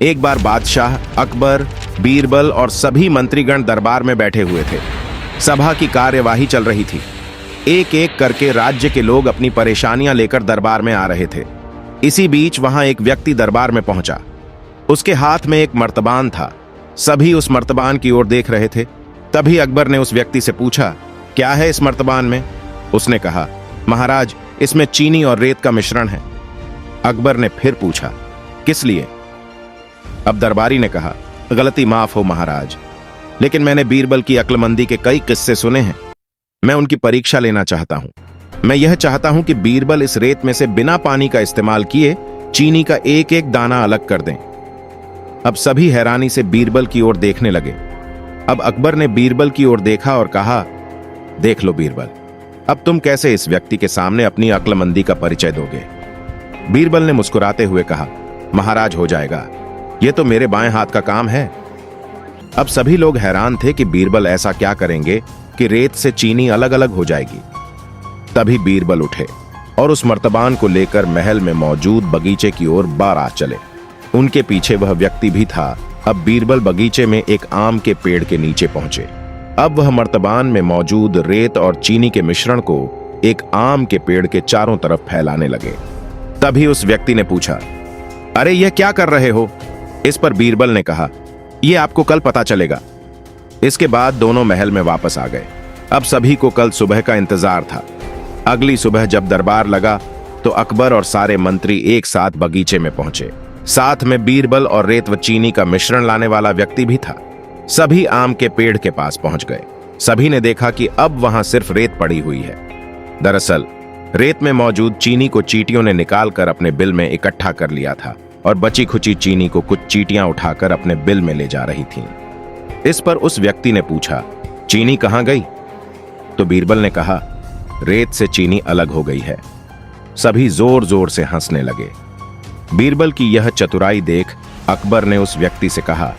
एक बार बादशाह, अकबर, बीरबल और सभी मंत्रीगण दरबार में बैठे हुए थे। सभा की कार्यवाही चल रही थी। एक एक करके राज्य के लोग अपनी परेशानियां लेकर दरबार में आ रहे थे। इसी बीच वहां एक व्यक्ति दरबार में पहुंचा। उसके हाथ में एक मर्तबान था। सभी उस मर्तबान की ओर देख रहे थे। तभी अकबर ने उस व्यक्ति से पूछा, क्या है इस मर्तबान में? उसने कहा, महाराज, इसमें चीनी और रेत का मिश्रण है। अकबर ने फिर पूछा, किस लिए? अब दरबारी ने कहा, गलती माफ हो महाराज, लेकिन मैंने बीरबल की अक्लमंदी के कई किस्से सुने हैं। मैं उनकी परीक्षा लेना चाहता हूं। मैं यह चाहता हूं कि बीरबल इस रेत में से बिना पानी का इस्तेमाल किए चीनी का एक एक दाना अलग कर दें। अब सभी हैरानी से बीरबल की ओर देखने लगे। अब अकबर ने बीरबल की ओर देखा और कहा, देख लो बीरबल, अब तुम कैसे इस व्यक्ति के सामने अपनी अक्लमंदी का परिचय दोगे? बीरबल ने मुस्कुराते हुए कहा, महाराज, हो जाएगा, यह तो मेरे बाएं हाथ का काम है। अब सभी लोग हैरान थे कि बीरबल ऐसा क्या करेंगे कि रेत से चीनी अलग अलग हो जाएगी। तभी बीरबल उठे और उस मर्तबान को लेकर महल में मौजूद बगीचे की ओर बारात चले। उनके पीछे वह व्यक्ति भी था। अब बीरबल बगीचे में एक आम के पेड़ के नीचे पहुंचे। अब वह मर्तबान में मौजूद रेत और चीनी के मिश्रण को एक आम के पेड़ के चारों तरफ फैलाने लगे। तभी उस व्यक्ति ने पूछा, अरे यह क्या कर रहे हो? इस पर बीरबल ने कहा, यह आपको कल पता चलेगा। इसके बाद दोनों महल में वापस आ गए। अब सभी को कल सुबह का इंतजार था। अगली सुबह जब दरबार लगा तो अकबर और सारे मंत्री एक साथ बगीचे में पहुंचे। साथ में बीरबल और रेत व चीनी का मिश्रण लाने वाला व्यक्ति भी था। सभी आम के पेड़ के पास पहुंच गए। सभी ने देखा कि अब वहां सिर्फ रेत पड़ी हुई है। दरअसल रेत में मौजूद चीनी को चींटियों ने निकालकर अपने बिल में इकट्ठा कर लिया था और बची खुची चीनी को कुछ चींटियां उठाकर अपने बिल में ले जा रही थीं। इस पर उस व्यक्ति ने पूछा, चीनी कहां गई? तो बीरबल ने कहा, रेत से चीनी अलग हो गई है। सभी जोर जोर से हंसने लगे। बीरबल की यह चतुराई देख अकबर ने उस व्यक्ति से कहा,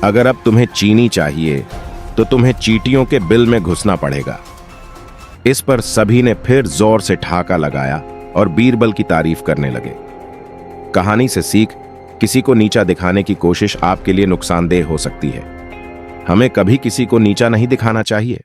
अगर अब तुम्हें चीनी चाहिए तो तुम्हें चींटियों के बिल में घुसना पड़ेगा। इस पर सभी ने फिर जोर से ठहाका लगाया और बीरबल की तारीफ करने लगे। कहानी से सीख, किसी को नीचा दिखाने की कोशिश आपके लिए नुकसानदेह हो सकती है। हमें कभी किसी को नीचा नहीं दिखाना चाहिए।